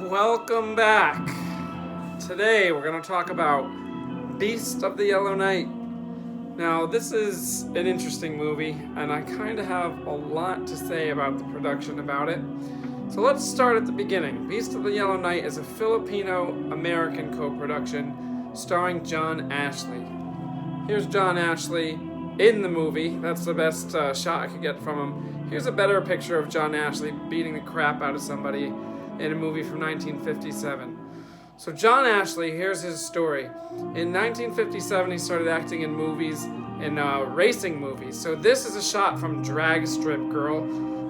Welcome back. Today we're going to talk about Beast of the Yellow Night. Now, this is an interesting movie, and I kind of have a lot to say about the production about it. So let's start at the beginning. Beast of the Yellow Night is a Filipino-American co-production starring John Ashley. Here's John Ashley in the movie. That's the best shot I could get from him. Here's a better picture of John Ashley beating the crap out of somebody in a movie from 1957. So John Ashley, here's his story. In 1957, he started acting in movies, in racing movies. So this is a shot from Drag Strip Girl.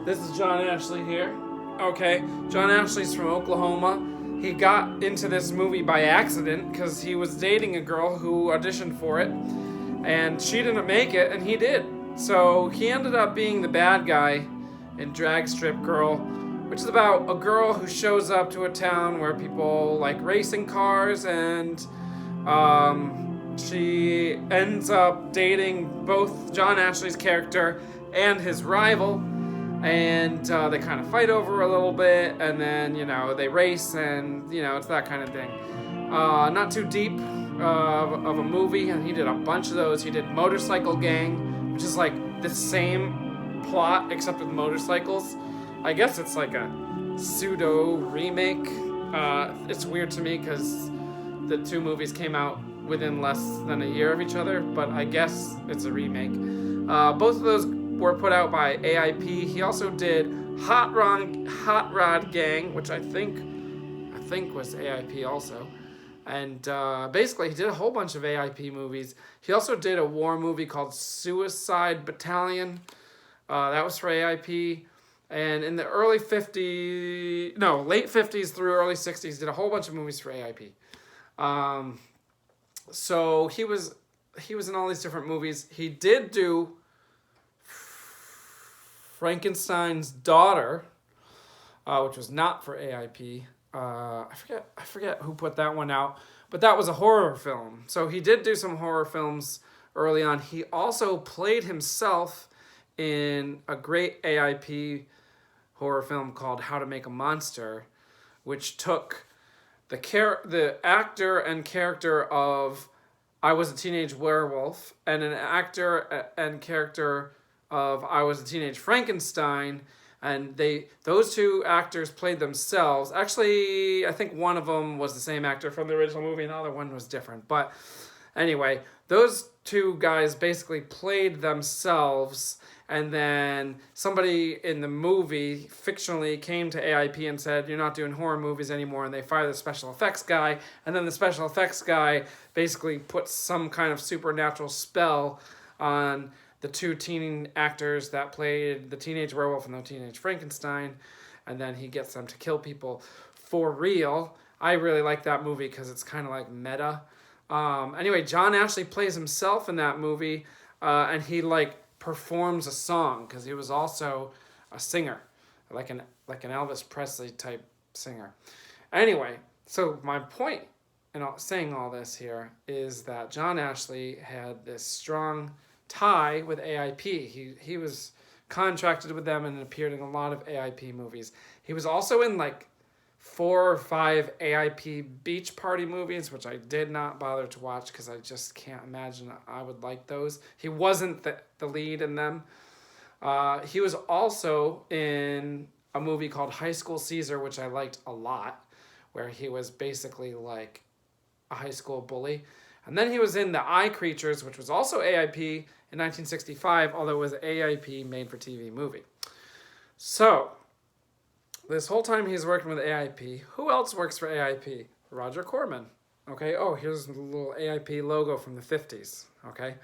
This is John Ashley here. Okay, John Ashley's from Oklahoma. He got into this movie by accident because he was dating a girl who auditioned for it, and she didn't make it, and he did. So he ended up being the bad guy in Drag Strip Girl, which is about a girl who shows up to a town where people like racing cars, and she ends up dating both John Ashley's character and his rival, and they kind of fight over a little bit, and then, they race, and, it's that kind of thing. Not too deep of a movie, and he did a bunch of those. He did Motorcycle Gang, which is like the same plot except with motorcycles. I guess it's like a pseudo remake. It's weird to me because the two movies came out within less than a year of each other, but I guess it's a remake. Both of those were put out by AIP. He also did Hot Rod Gang, which I think was AIP also. And basically, he did a whole bunch of AIP movies. He also did a war movie called Suicide Battalion. That was for AIP. And in the late 50s through early 60s, did a whole bunch of movies for AIP. So he was in all these different movies. He did do Frankenstein's Daughter, which was not for AIP. I forget who put that one out, but that was a horror film. So he did do some horror films early on. He also played himself in a great AIP horror film called How to Make a Monster, which took the actor and character of I Was a Teenage Werewolf and an actor and character of I Was a Teenage Frankenstein, and those two actors played themselves. Actually, I think one of them was the same actor from the original movie and the other one was different. But anyway, those two guys basically played themselves, and then somebody in the movie fictionally came to AIP and said, "You're not doing horror movies anymore," and they fired the special effects guy, and then the special effects guy basically put some kind of supernatural spell on the two teen actors that played the Teenage Werewolf and the Teenage Frankenstein, and then he gets them to kill people for real. I really like that movie because it's kind of like meta. Anyway, John Ashley plays himself in that movie, and he performs a song because he was also a singer, like an Elvis Presley type singer. Anyway, so my point in saying all this here is that John Ashley had this strong tie with AIP. He was contracted with them and appeared in a lot of AIP movies. He was also in 4 or 5 AIP beach party movies, which I did not bother to watch because I just can't imagine I would like those. He wasn't the lead in them. He was also in a movie called High School Caesar, which I liked a lot, where he was basically like a high school bully. And then he was in The Eye Creatures, which was also AIP in 1965, although it was an AIP made-for-TV movie. So, this whole time he's working with AIP, who else works for AIP? Roger Corman. Okay, here's the little AIP logo from the 50s. Okay,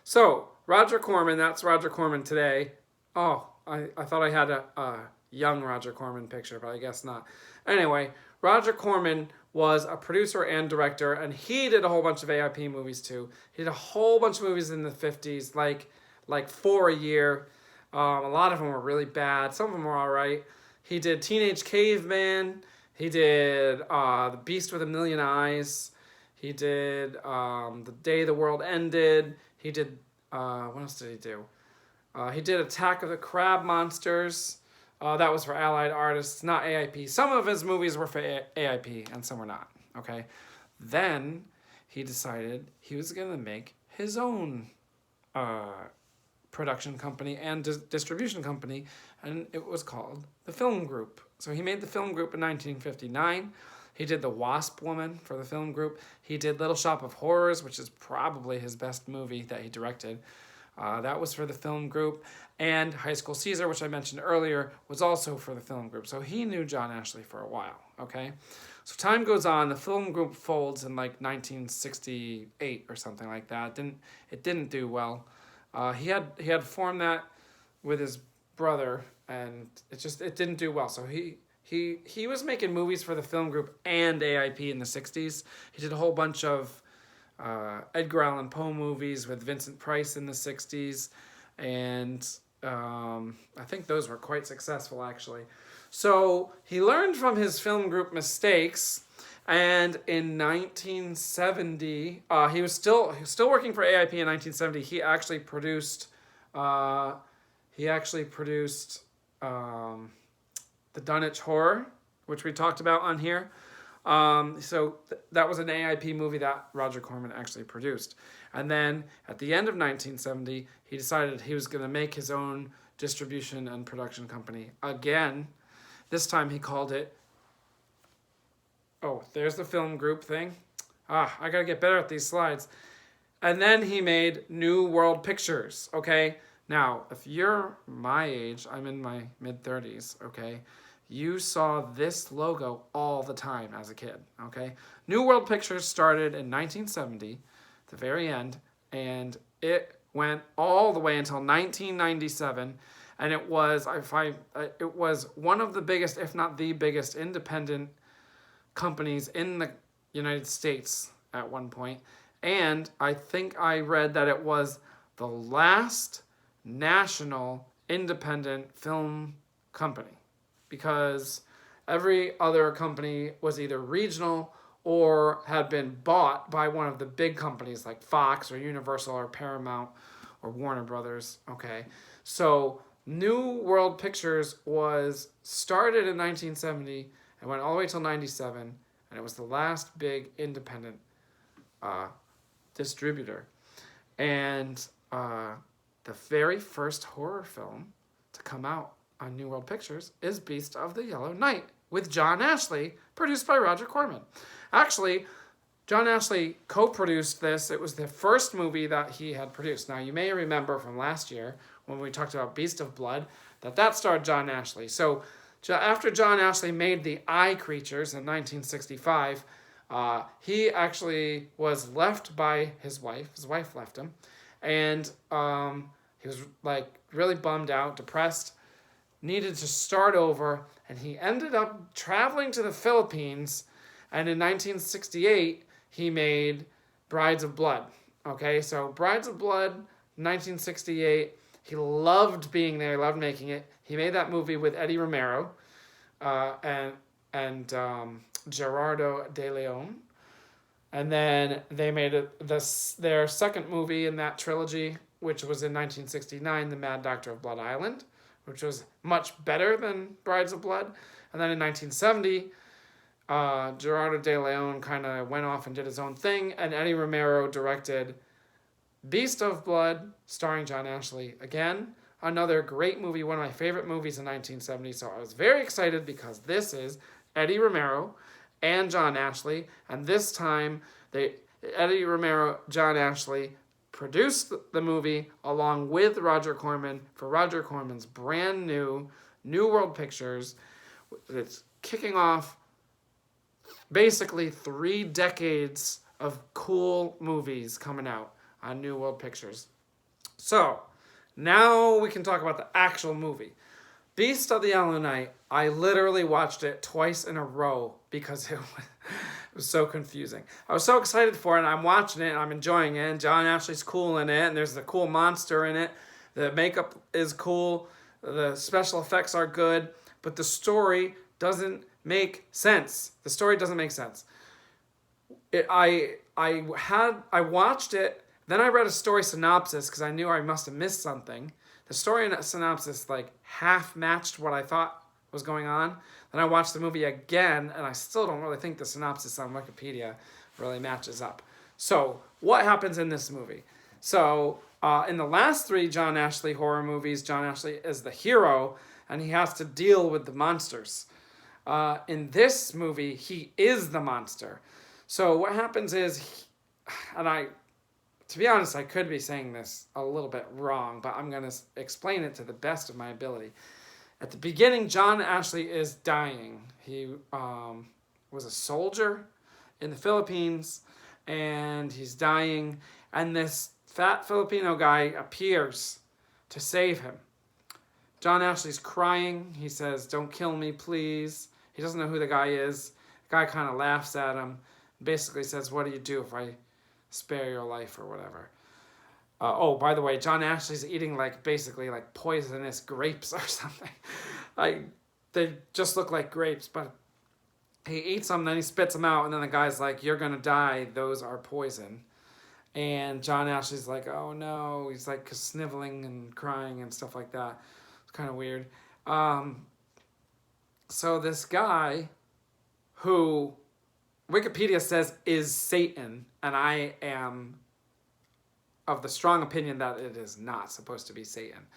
so Roger Corman, that's Roger Corman today. I thought I had a young Roger Corman picture, but I guess not. Anyway, Roger Corman was a producer and director, and he did a whole bunch of AIP movies too. He did a whole bunch of movies in the 50s, like 4 a year. A lot of them were really bad. Some of them were all right. He did Teenage Caveman. He did The Beast with a Million Eyes. He did The Day the World Ended. He did, what else did he do? He did Attack of the Crab Monsters. That was for Allied Artists, not AIP. Some of his movies were for AIP and some were not. Okay. Then he decided he was going to make his own production company and distribution company, and it was called the Film Group. So he made the Film Group in 1959. He did The Wasp Woman for the Film Group. He did Little Shop of Horrors, which is probably his best movie that he directed. That was for the Film Group. And High School Caesar, which I mentioned earlier, was also for the Film Group. So he knew John Ashley for a while, okay? So time goes on. The Film Group folds in like 1968 or something like that. It didn't do well. He had formed that with his brother, and it didn't do well. So he was making movies for the Film Group and AIP in the 60s. He did a whole bunch of Edgar Allan Poe movies with Vincent Price in the 60s, and I think those were quite successful, actually. So he learned from his Film Group mistakes, and in 1970, he was still working for AIP in 1970. He actually produced the Dunwich Horror, which we talked about on here. That was an AIP movie that Roger Corman actually produced. And then at the end of 1970, he decided he was going to make his own distribution and production company again. This time he called it, there's the Film Group thing. I got to get better at these slides. And then he made New World Pictures, okay? Now, if you're my age, I'm in my mid-30s, okay? You saw this logo all the time as a kid, okay? New World Pictures started in 1970, the very end, and it went all the way until 1997, and it was one of the biggest, if not the biggest, independent companies in the United States at one point. And I think I read that it was the last national independent film company, because every other company was either regional or had been bought by one of the big companies like Fox or Universal or Paramount or Warner Brothers, okay? So New World Pictures was started in 1970 and went all the way till 97, and it was the last big independent distributor. And the very first horror film to come out on New World Pictures is Beast of the Yellow Night with John Ashley, produced by Roger Corman. Actually, John Ashley co-produced this. It was the first movie that he had produced. Now, you may remember from last year when we talked about Beast of Blood that starred John Ashley. So after John Ashley made The Eye Creatures in 1965, he actually was left by his wife. His wife left him. And he was like really bummed out, depressed, needed to start over. And he ended up traveling to the Philippines. And in 1968, he made Brides of Blood. Okay, so Brides of Blood, 1968. He loved being there, loved making it. He made that movie with Eddie Romero and Gerardo de Leon. And then they made their second movie in that trilogy, which was in 1969, The Mad Doctor of Blood Island, which was much better than Brides of Blood. And then in 1970, Gerardo de Leon kind of went off and did his own thing, and Eddie Romero directed Beast of Blood, starring John Ashley. Again, another great movie, one of my favorite movies in 1970. So I was very excited because this is Eddie Romero and John Ashley, and this time Eddie Romero, John Ashley produced the movie along with Roger Corman for Roger Corman's brand new New World Pictures. It's kicking off basically 3 decades of cool movies coming out on New World Pictures. So now we can talk about the actual movie. Beast of the Yellow Night, I literally watched it twice in a row because it was so confusing. I was so excited for it, and I'm watching it, and I'm enjoying it, and John Ashley's cool in it, and there's a cool monster in it. The makeup is cool. The special effects are good, but the story doesn't make sense. The story doesn't make sense. I watched it, then I read a story synopsis because I knew I must have missed something historian synopsis like half matched what I thought was going on. Then I watched the movie again, and I still don't really think the synopsis on Wikipedia really matches up. So what happens in this movie? So in the last 3 John Ashley horror movies, John Ashley is the hero, and he has to deal with the monsters. In this movie, he is the monster. So what happens is, to be honest, I could be saying this a little bit wrong, but I'm going to explain it to the best of my ability. At the beginning, John Ashley is dying. He was a soldier in the Philippines, and he's dying, and this fat Filipino guy appears to save him. John Ashley's crying. He says, "Don't kill me, please." He doesn't know who the guy is. The guy kind of laughs at him, basically says, "What do you do if I spare your life," or whatever. Oh, by the way, John Ashley's eating basically poisonous grapes or something. They just look like grapes, but he eats them, then he spits them out, and then the guy's like, "You're gonna die. Those are poison." And John Ashley's like, "Oh no." He's like sniveling and crying and stuff like that. It's kind of weird. So this guy, who Wikipedia says is Satan, and I am of the strong opinion that it is not supposed to be Satan.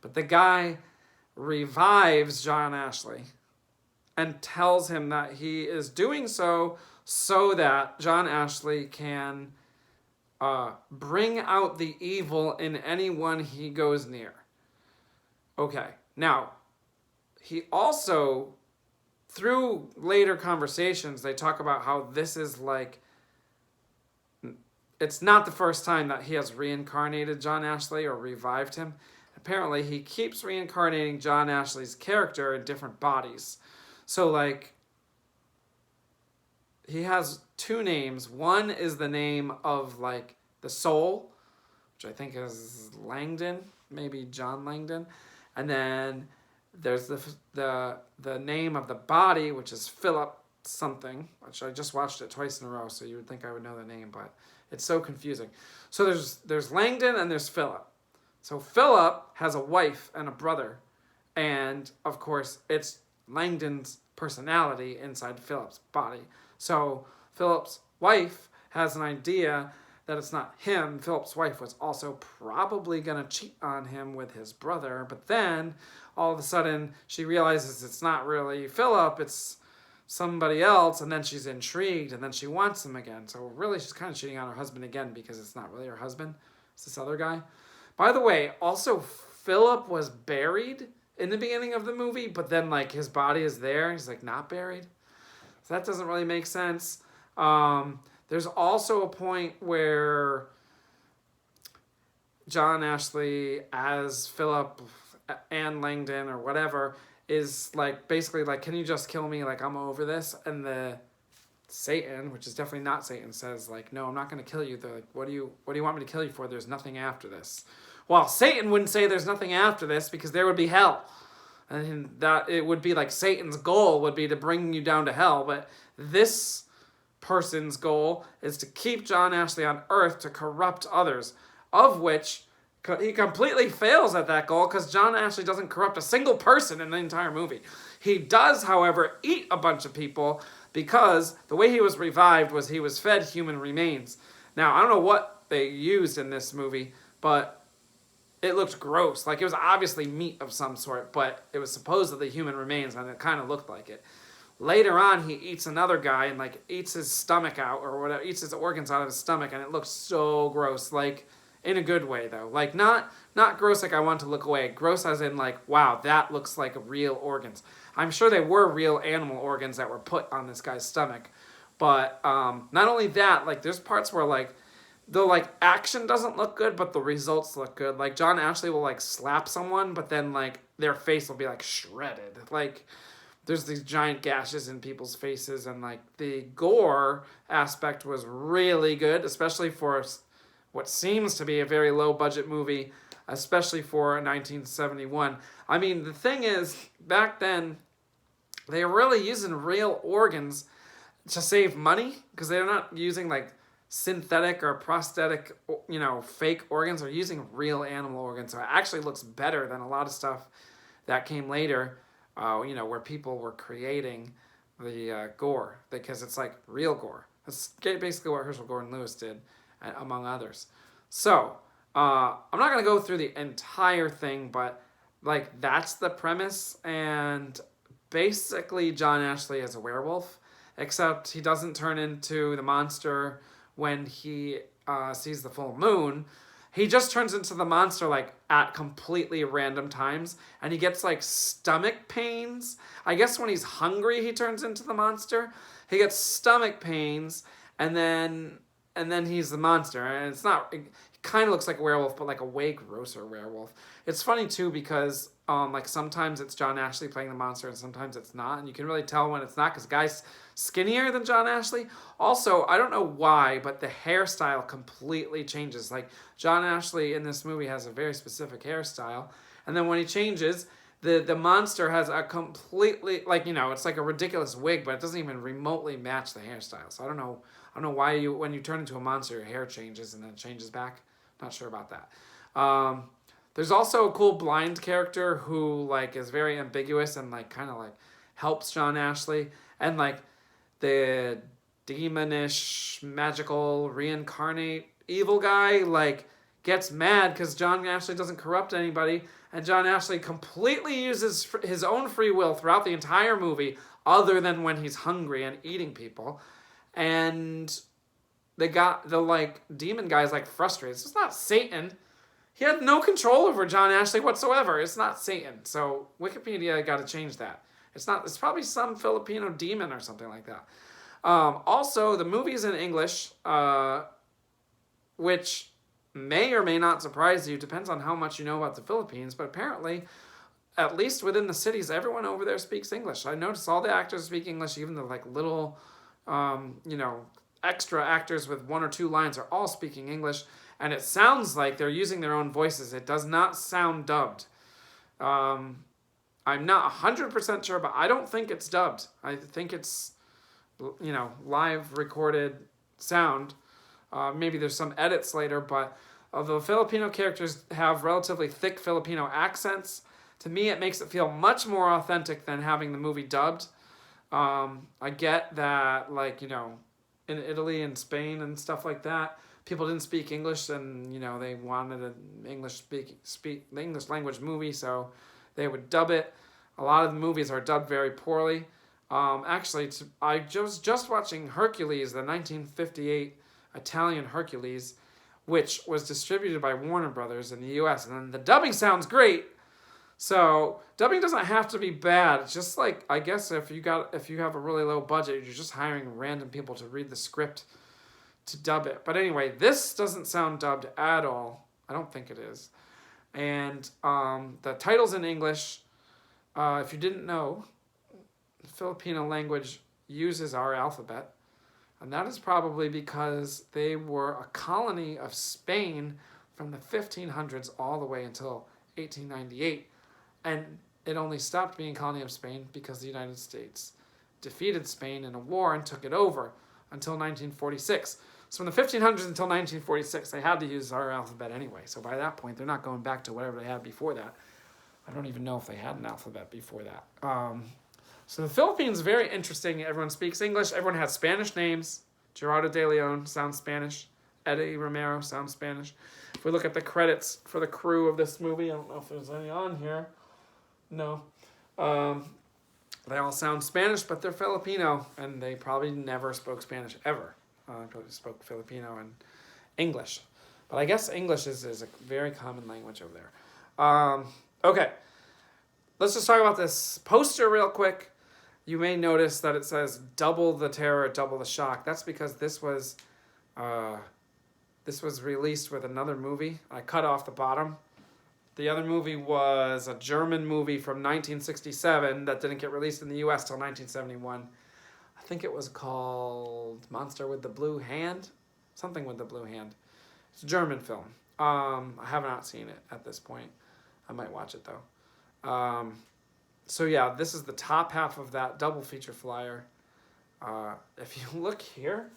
But the guy revives John Ashley and tells him that he is doing so that John Ashley can bring out the evil in anyone he goes near. Okay, now, he also, through later conversations, they talk about how this is it's not the first time that he has reincarnated John Ashley or revived him. Apparently, he keeps reincarnating John Ashley's character in different bodies. So, he has 2 names. One is the name of, the soul, which I think is Langdon, maybe John Langdon. And then there's the name of the body, which is Philip something, which I just watched it twice in a row, so you would think I would know the name, but it's so confusing. So there's Langdon and there's Philip. So Philip has a wife and a brother, and of course it's Langdon's personality inside Philip's body. So Philip's wife has an idea that it's not him. Philip's wife was also probably going to cheat on him with his brother, but then all of a sudden she realizes it's not really Philip, it's somebody else, and then she's intrigued, and then she wants him again. So really she's kind of cheating on her husband again because it's not really her husband. It's this other guy. By the way, also Philip was buried in the beginning of the movie, but then his body is there. He's not buried. So that doesn't really make sense. There's also a point where John Ashley as Philip and Langdon or whatever is basically can you just kill me? I'm over this. And the Satan, which is definitely not Satan, says no, I'm not going to kill you. They're what do you want me to kill you for? There's nothing after this. Well, Satan wouldn't say there's nothing after this because there would be hell. And that it would be Satan's goal would be to bring you down to hell. But this person's goal is to keep John Ashley on Earth to corrupt others, of which he completely fails at that goal because John Ashley doesn't corrupt a single person in the entire movie. He does, however, eat a bunch of people because the way he was revived was he was fed human remains. Now, I don't know what they used in this movie, but it looked gross. It was obviously meat of some sort, but it was supposedly human remains, and it kind of looked like it. Later on, he eats another guy and eats his stomach out or whatever, eats his organs out of his stomach, and it looks so gross. In a good way though. Not gross I want to look away. Gross as in wow, that looks like real organs. I'm sure they were real animal organs that were put on this guy's stomach. But not only that, there's parts where the action doesn't look good, but the results look good. John Ashley will slap someone, but then their face will be shredded. There's these giant gashes in people's faces, and the gore aspect was really good, especially for what seems to be a very low budget movie, especially for 1971. I mean, the thing is, back then, they were really using real organs to save money, because they're not using synthetic or prosthetic, fake organs. They're using real animal organs. So it actually looks better than a lot of stuff that came later, where people were creating the gore, because it's like real gore. That's basically what Herschel Gordon Lewis did, among others. So I'm not going to go through the entire thing, but like that's the premise. And basically John Ashley is a werewolf, except he doesn't turn into the monster when he sees the full moon. He just turns into the monster like at completely random times, and he gets like stomach pains. I guess when he's hungry he turns into the monster. He gets stomach pains, and then he's the monster. And it's not, it kind of looks like a werewolf, but like a way grosser werewolf. It's funny too because like sometimes it's John Ashley playing the monster and sometimes it's not, and you can really tell when it's not because the guy's skinnier than John Ashley. Also, I don't know why, but the hairstyle completely changes. Like John Ashley in this movie has a very specific hairstyle, and then when he changes, the monster has a completely, like, it's like a ridiculous wig, but it doesn't even remotely match the hairstyle. So I don't know why when you turn into a monster your hair changes and then it changes back. Not sure about that. There's also a cool blind character who like is very ambiguous and like kind of like helps John Ashley, and like the demonish magical reincarnate evil guy like gets mad because John Ashley doesn't corrupt anybody, and John Ashley completely uses his own free will throughout the entire movie, other than when he's hungry and eating people. And the like demon guy's like frustrated. It's not Satan. He had no control over John Ashley whatsoever. It's not Satan. So Wikipedia got to change that. It's probably some Filipino demon or something like that. Also, the movie's in English, which may or may not surprise you. Depends on how much you know about the Philippines. But apparently, at least within the cities, everyone over there speaks English. I noticed all the actors speak English, even the like little, extra actors with 1 or 2 lines are all speaking English. And it sounds like they're using their own voices. It does not sound dubbed. I'm not 100% sure, but I don't think it's dubbed. I think it's, live recorded sound. Maybe there's some edits later, but although Filipino characters have relatively thick Filipino accents, to me it makes it feel much more authentic than having the movie dubbed. I get that, like, in Italy and Spain and stuff like that, people didn't speak English, and they wanted an English speak the English language movie, so they would dub it. A lot of the movies are dubbed very poorly. Actually, I was just watching Hercules, the 1958 Italian Hercules, which was distributed by Warner Brothers in the U.S. And then the dubbing sounds great. So dubbing doesn't have to be bad. It's just like, I guess if you have a really low budget, you're just hiring random people to read the script to dub it. But anyway, this doesn't sound dubbed at all. I don't think it is. And the title's in English. If you didn't know, the Filipino language uses our alphabet. And that is probably because they were a colony of Spain from the 1500s all the way until 1898. And it only stopped being a colony of Spain because the United States defeated Spain in a war and took it over until 1946. So from the 1500s until 1946, they had to use our alphabet anyway. So by that point, they're not going back to whatever they had before that. I don't even know if they had an alphabet before that. So the Philippines is very interesting. Everyone speaks English. Everyone has Spanish names. Gerardo de Leon sounds Spanish. Eddie Romero sounds Spanish. If we look at the credits for the crew of this movie, I don't know if there's any on here. No. They all sound Spanish, but they're Filipino, and they probably never spoke Spanish ever. They probably spoke Filipino and English. But I guess English is a very common language over there. Okay. Let's just talk about this poster real quick. You may notice that it says double the terror, double the shock. That's because this was released with another movie. I cut off the bottom. The other movie was a German movie from 1967 that didn't get released in the U.S. till 1971. I think it was called Monster with the Blue Hand? Something with the Blue Hand. It's a German film. I have not seen it at this point. I might watch it, though. So yeah, this is the top half of that double feature flyer. If you look here,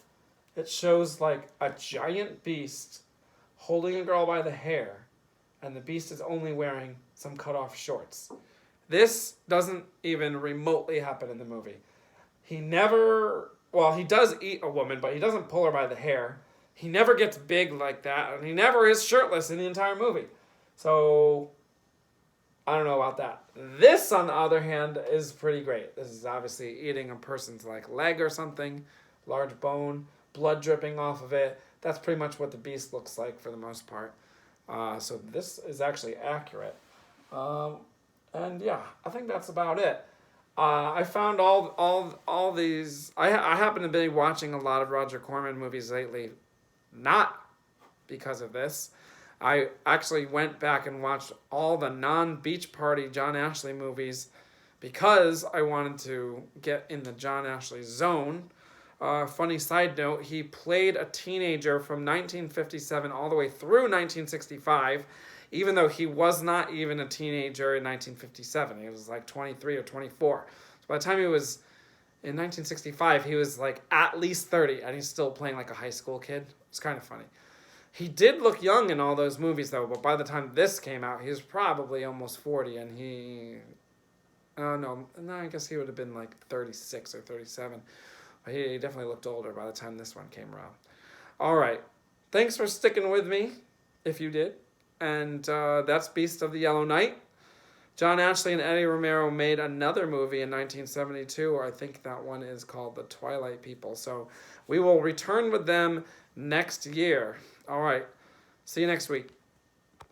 It shows like a giant beast holding a girl by the hair, and the beast is only wearing some cut off shorts. This doesn't even remotely happen in the movie. He never, well, he does eat a woman, but he doesn't pull her by the hair. He never gets big like that, and he never is shirtless in the entire movie. So, I don't know about that. This, on the other hand, is pretty great. This is obviously eating a person's like leg or something, large bone, blood dripping off of it. That's pretty much what the beast looks like for the most part. So this is actually accurate. And yeah, I think that's about it. I found all these. I happen to be watching a lot of Roger Corman movies lately, not because of this. I actually went back and watched all the non-Beach Party John Ashley movies because I wanted to get in the John Ashley zone. Funny side note, he played a teenager from 1957 all the way through 1965, even though he was not even a teenager in 1957. He was like 23 or 24. So by the time he was in 1965, he was like at least 30, and he's still playing like a high school kid. It's kind of funny. He did look young in all those movies, though, but by the time this came out, he was probably almost 40, and he... Oh, no, I guess he would have been like 36 or 37. But he definitely looked older by the time this one came around. All right. Thanks for sticking with me, if you did. And that's Beast of the Yellow Night. John Ashley and Eddie Romero made another movie in 1972. I think that one is called The Twilight People. So we will return with them next year. All right. See you next week.